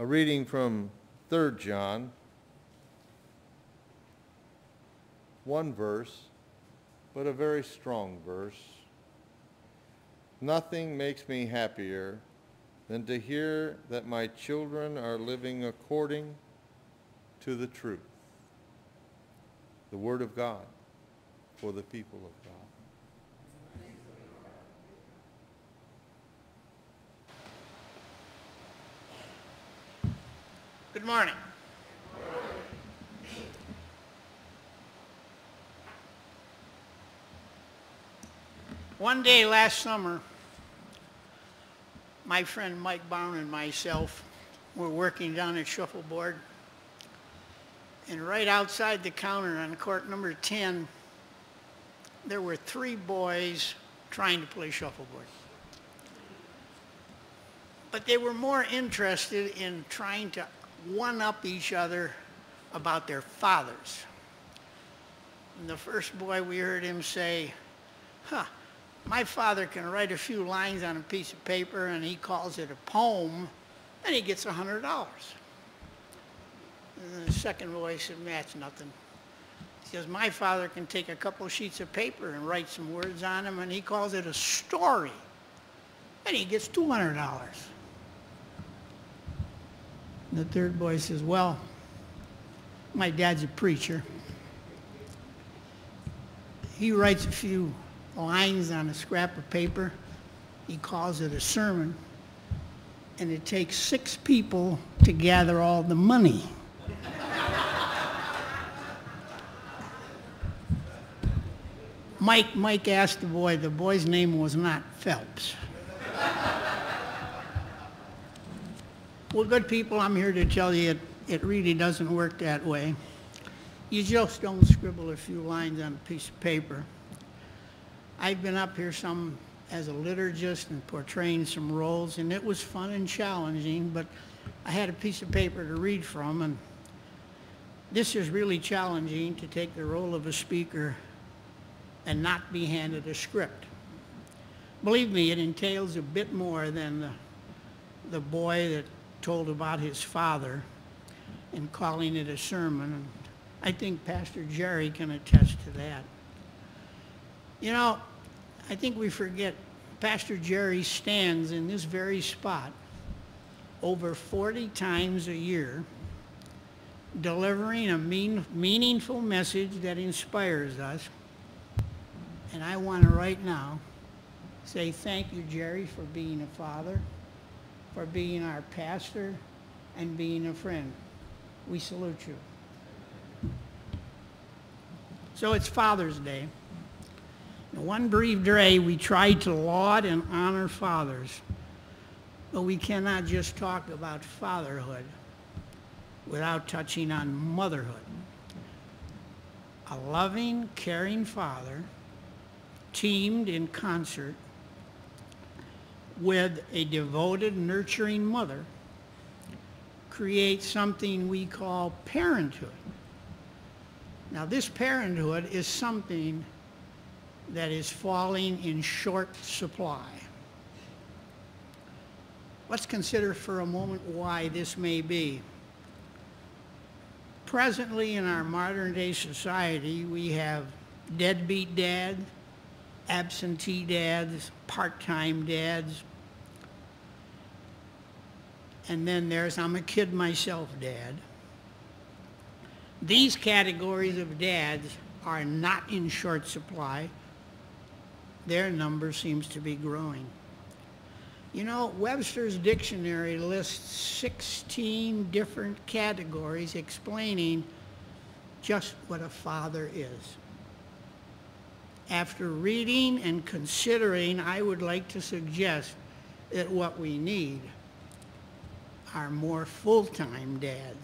A reading from 3 John, one verse, but a very strong verse. Nothing makes me happier than to hear that my children are living according to the truth. The Word of God for the people of God. Good morning. One day last summer, my friend Mike Brown and myself were working down at Shuffleboard, and right outside the counter on court number 10, there were 3 boys trying to play shuffleboard. But they were more interested in trying to one-up each other about their fathers. And the first boy, we heard him say, my father can write a few lines on a piece of paper and he calls it a poem and he gets $100. And the second boy said, that's nothing. He says, my father can take a couple of sheets of paper and write some words on them and he calls it a story and he gets $200. The third boy says, well, my dad's a preacher. He writes a few lines on a scrap of paper. He calls it a sermon. And it takes 6 people to gather all the money. Mike asked the boy's name was not Phelps. Well, good people, I'm here to tell you it really doesn't work that way. You just don't scribble a few lines on a piece of paper. I've been up here some as a liturgist and portraying some roles, and it was fun and challenging, but I had a piece of paper to read from, and this is really challenging, to take the role of a speaker and not be handed a script. Believe me, it entails a bit more than the boy that told about his father and calling it a sermon. And I think Pastor Jerry can attest to that. You know, I think we forget Pastor Jerry stands in this very spot over 40 times a year delivering a meaningful message that inspires us. And I want to right now say thank you, Jerry, for being a father, for being our pastor, and being a friend. We salute you. So it's Father's Day. In one brief day, we tried to laud and honor fathers, but we cannot just talk about fatherhood without touching on motherhood. A loving, caring father teamed in concert with a devoted, nurturing mother creates something we call parenthood. Now, this parenthood is something that is falling in short supply. Let's consider for a moment why this may be. Presently in our modern day society, we have deadbeat dads, absentee dads, part-time dads, and then there's I'm a kid myself dad. These categories of dads are not in short supply. Their number seems to be growing. You know, Webster's dictionary lists 16 different categories explaining just what a father is. After reading and considering, I would like to suggest that what we need are more full-time dads.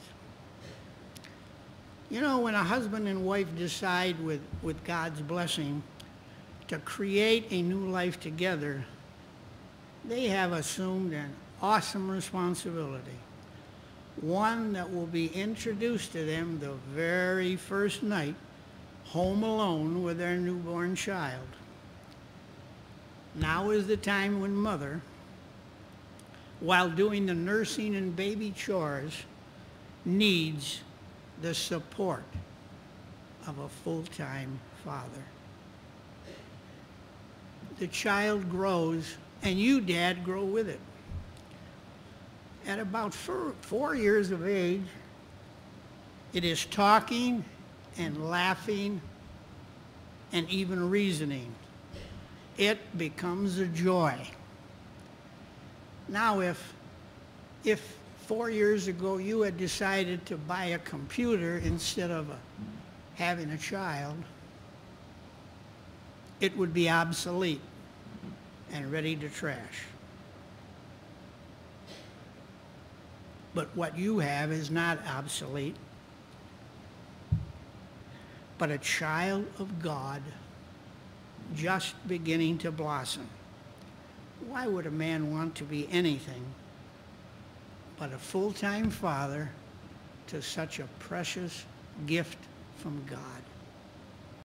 You know, when a husband and wife decide with God's blessing to create a new life together, they have assumed an awesome responsibility, one that will be introduced to them the very first night home alone with their newborn child. Now is the time when mother while doing the nursing and baby chores needs the support of a full-time father. The child grows, and you, Dad, grow with it. At about 4 years of age, it is talking and laughing and even reasoning. It becomes a joy. Now, if 4 years ago you had decided to buy a computer instead of having a child, it would be obsolete and ready to trash. But what you have is not obsolete, but a child of God just beginning to blossom. Why would a man want to be anything but a full-time father to such a precious gift from God?